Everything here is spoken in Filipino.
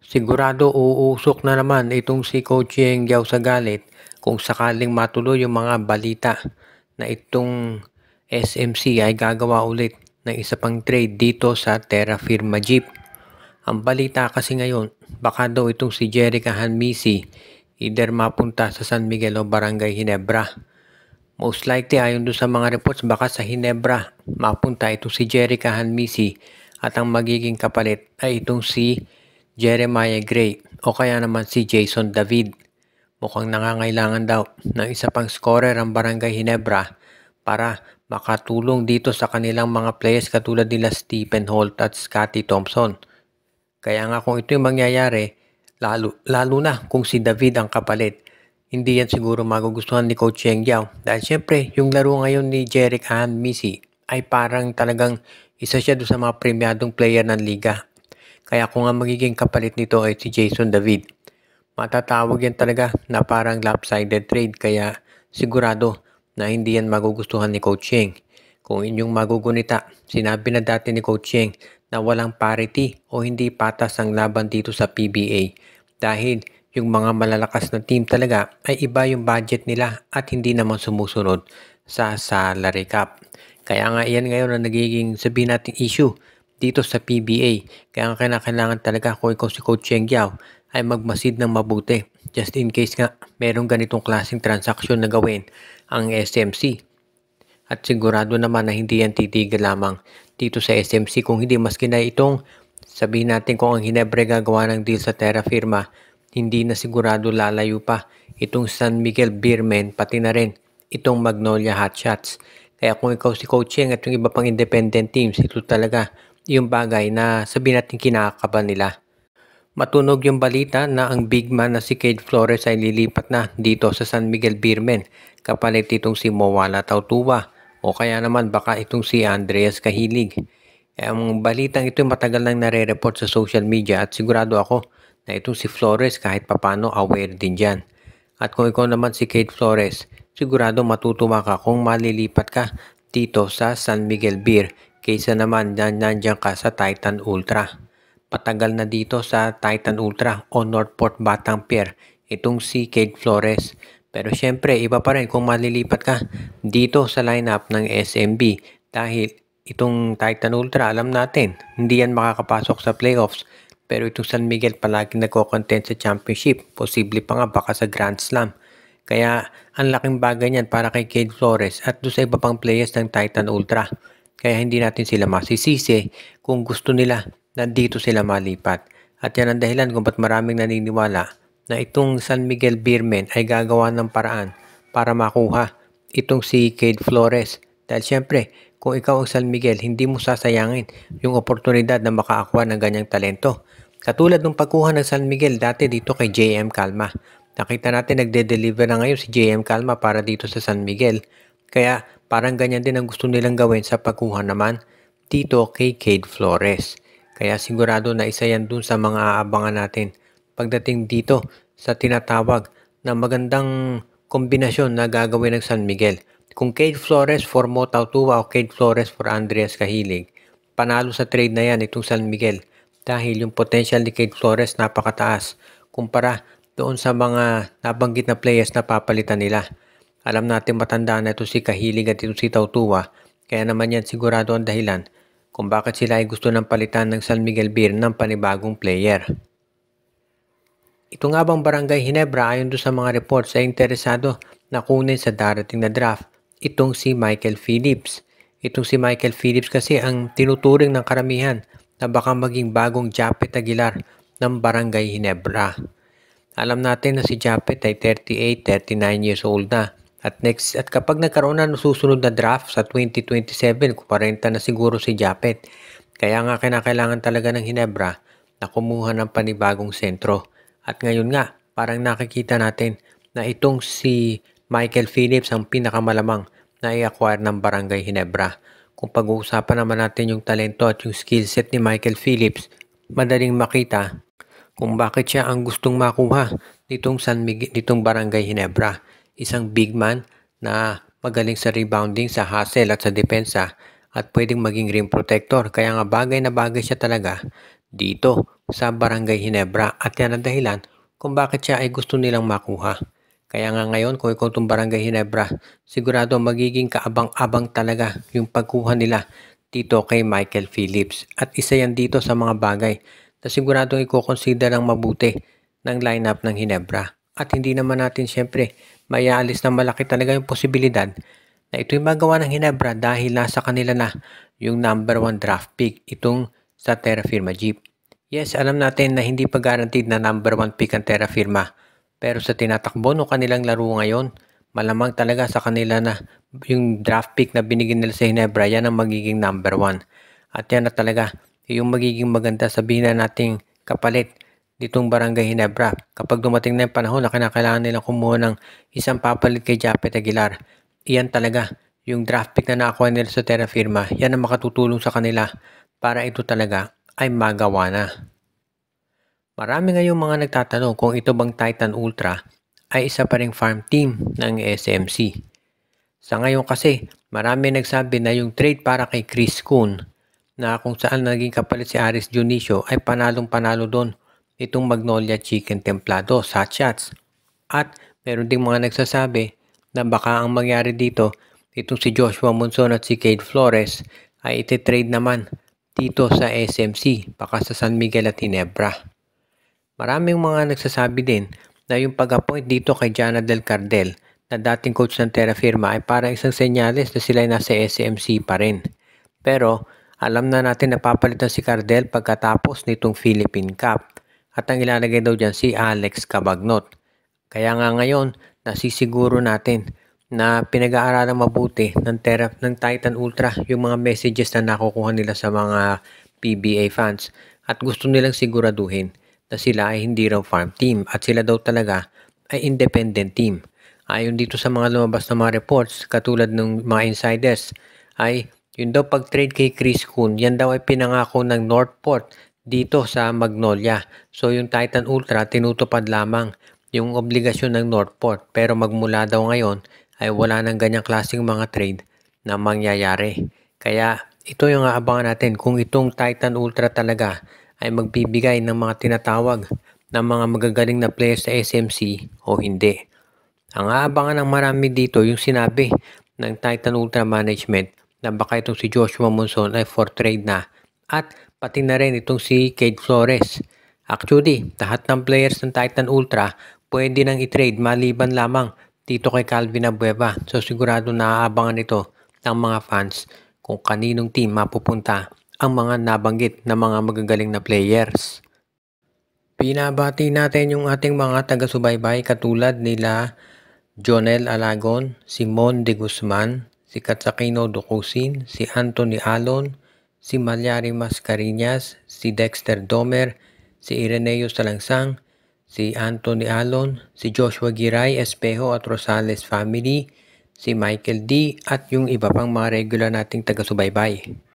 Sigurado uusok na naman itong si Coach Yeng Giao sa galit kung sakaling matuloy yung mga balita na itong SMC ay gagawa ulit ng isa pang trade dito sa Terra Firma Jeep. Ang balita kasi ngayon, baka daw itong si Jerica Hanmisi either mapunta sa San Miguel o Barangay Ginebra. Most likely ayon doon sa mga reports baka sa Ginebra mapunta itong si Jerica Hanmisi at ang magiging kapalit ay itong si Jeremiah Gray o kaya naman si Jason David. Mukhang nangangailangan daw ng isa pang scorer ang Barangay Ginebra para makatulong dito sa kanilang mga players katulad nila Stephen Holt at Scotty Thompson. Kaya nga kung ito yung mangyayari, lalo na kung si David ang kapalit, hindi yan siguro magugustuhan ni Coach Yeng Giao. Dahil syempre, yung laro ngayon ni Jeric Hanmisi ay parang talagang isa siya doon sa mga premyadong player ng liga. Kaya kung ang magiging kapalit nito ay si Jason David, matatawag yan talaga na parang lopsided trade. Kaya sigurado na hindi yan magugustuhan ni Coach Yeng. Kung inyong magugunita, sinabi na dati ni Coach Yeng na walang parity o hindi patas ang laban dito sa PBA dahil yung mga malalakas na team talaga ay iba yung budget nila at hindi naman sumusunod sa salary cap. Kaya nga iyan ngayon na nagiging sabihin natin issue dito sa PBA. Kaya nga kailangan talaga kung ikaw si Coach Yeng Giao ay magmasid ng mabuti just in case nga merong ganitong klaseng transaction na gawin ang SMC. At sigurado naman na hindi yan titigil lamang dito sa SMC kung hindi maski na itong sabihin natin kung ang Ginebra gagawa ng deal sa Terra Firma, hindi na sigurado lalayo pa itong San Miguel Beermen pati na rin itong Magnolia Hotshots. Kaya kung ikaw si Coach Yeng at yung iba pang independent teams, ito talaga yung bagay na sabihin natin kinakabahan nila. Matunog yung balita na ang big man na si Cade Flores ay lilipat na dito sa San Miguel Beermen kapalit itong si Mowala Tautuba o kaya naman baka itong si Andreas Cahilig. Ang balitang ito matagal nang nare-report sa social media at sigurado ako na itong si Flores kahit papano aware din dyan. At kung ikaw naman si Cade Flores, sigurado matutuwa ka kung malilipat ka dito sa San Miguel Beer kaysa naman nandiyan ka sa Titan Ultra. Patagal na dito sa Titan Ultra o Northport Batang Pier itong si Cade Flores. Pero syempre iba pa rin kung malilipat ka dito sa lineup ng SMB dahil itong Titan Ultra alam natin hindi yan makakapasok sa playoffs. Pero itong San Miguel palagi nagko-content sa championship, posible pa nga baka sa Grand Slam. Kaya ang laking bagay niyan para kay Cade Flores at doon sa iba pang players ng Titan Ultra. Kaya hindi natin sila masisisi kung gusto nila na dito sila malipat. At yan ang dahilan kung ba't maraming naniniwala na itong San Miguel Beermen ay gagawa ng paraan para makuha itong si Cade Flores. Dahil syempre, kung ikaw ang San Miguel, hindi mo sasayangin yung oportunidad na makaakuha ng ganyang talento. Katulad ng pagkuha ng San Miguel dati dito kay JM Calma. Nakita natin nagde-deliver na ngayon si JM Calma para dito sa San Miguel. Kaya parang ganyan din ang gusto nilang gawin sa pagkuha naman dito kay Cade Flores. Kaya sigurado na isa yan dun sa mga aabangan natin pagdating dito sa tinatawag na magandang kombinasyon na gagawin ng San Miguel. Kung Cade Flores for Mo Tautuba o Cade Flores for Andreas Cahilig, panalo sa trade na yan itong San Miguel dahil yung potential ni Cade Flores napakataas kumpara doon sa mga nabanggit na players na papalitan nila. Alam natin matandaan na ito si Cahilig at ito si Tautuba, kaya naman yan sigurado ang dahilan kung bakit sila ay gusto ng palitan ng San Miguel Beer ng panibagong player. Ito nga bang Barangay Ginebra ayon doon sa mga reports ay interesado na kunin sa darating na draft itong si Michael Phillips. Itong si Michael Phillips kasi ang tinuturing ng karamihan na baka maging bagong Japet Aguilar ng Barangay Ginebra. Alam natin na si Japet ay 38, 39 years old na. At kapag nagkaroon na ng susunod na draft sa 2027, 40 na siguro si Japet. Kaya nga kinakailangan talaga ng Ginebra na kumuha ng panibagong sentro. At ngayon nga, parang nakikita natin na itong si Michael Phillips ang pinakamalamang na i-acquire ng Barangay Ginebra. Kung pag-uusapan naman natin yung talento at yung skill set ni Michael Phillips, madaling makita kung bakit siya ang gustong makuha nitong Barangay Ginebra. Isang big man na magaling sa rebounding, sa hustle at sa depensa at pwedeng maging rim protector. Kaya nga bagay na bagay siya talaga dito sa Barangay Ginebra at yan ang dahilan kung bakit siya ay gusto nilang makuha. Kaya nga ngayon kung ikaw itong Barangay Ginebra, sigurado magiging kaabang-abang talaga yung pagkuha nila dito kay Michael Phillips. At isa yan dito sa mga bagay na siguradong i-consider ang mabuti ng lineup ng Ginebra. At hindi naman natin syempre mayaalis na malaki talaga yung posibilidad na ito'y magawa ng Ginebra dahil nasa kanila na yung number 1 draft pick itong sa Terra Firma Jeep. Yes, alam natin na hindi pa guaranteed na number 1 pick ang Terra Firma. Pero sa tinatakbo ng kanilang laro ngayon, malamang talaga sa kanila na yung draft pick na binigyan nila sa Ginebra, yan ang magiging number 1. At yan na talaga yung magiging maganda, sabihin na nating kapalit ditong Barangay Ginebra. Kapag dumating na yung panahon na kinakailangan nilang kumuha ng isang papalit kay Japet Aguilar, iyan talaga yung draft pick na nakuha nila sa Terra Firma, yan ang makatutulong sa kanila para ito talaga ay magawa na. Marami ngayong mga nagtatanong kung ito bang Titan Ultra ay isa pa ring farm team ng SMC. Sa ngayon kasi, marami nagsabi na yung trade para kay Chris Kuhn na kung saan naging kapalit si Aris Dionisio ay panalong-panalo doon itong Magnolia Chicken Templado sa shots. At meron ding mga nagsasabi na baka ang mangyari dito, itong si Joshua Monson at si Cade Flores ay iti-trade naman dito sa SMC, baka sa San Miguel at Ginebra. Maraming mga nagsasabi din na yung pag-appoint dito kay Jana Del Cardel na dating coach ng Terra Firma ay parang isang senyales na sila ay nasa SMC pa rin. Pero alam na natin na papalitan si Cardel pagkatapos nitong Philippine Cup at ang ilalagay daw dyan si Alex Cabagnot. Kaya nga ngayon nasisiguro natin na pinag-aaralan mabuti ng Titan Ultra yung mga messages na nakukuha nila sa mga PBA fans at gusto nilang siguraduhin na sila ay hindi raw farm team at sila daw talaga ay independent team. Ayon dito sa mga lumabas na mga reports katulad ng mga insiders ay yun daw pag-trade kay Chris Kuhn, yan daw ay pinangako ng Northport dito sa Magnolia. So yung Titan Ultra tinutupad lamang yung obligasyon ng Northport pero magmula daw ngayon ay wala ng ganyang klaseng mga trade na mangyayari. Kaya ito yung aabangan natin kung itong Titan Ultra talaga ay magbibigay ng mga tinatawag ng mga magagaling na players sa SMC o hindi. Ang aabangan ng marami dito yung sinabi ng Titan Ultra Management na baka itong si Joshua Monson ay for trade na at pati na rin itong si Cade Flores. Actually, lahat ng players ng Titan Ultra pwede nang i-trade maliban lamang dito kay Calvin Abueva. So sigurado naaabangan ito ng mga fans kung kaninong team mapupunta ang mga nabanggit na mga magagaling na players. Pinabati natin yung ating mga taga-subaybay katulad nila Jonel Alagon, Simon De Guzman, si Katsakino Ducusin, si Anthony Alon, si Malyari Mascareñas, si Dexter Domer, si Ireneo Salangsang, si Anthony Alon, si Joshua Giray Espejo at Rosales family, si Michael D. at yung iba pang mga regular nating taga-subaybay.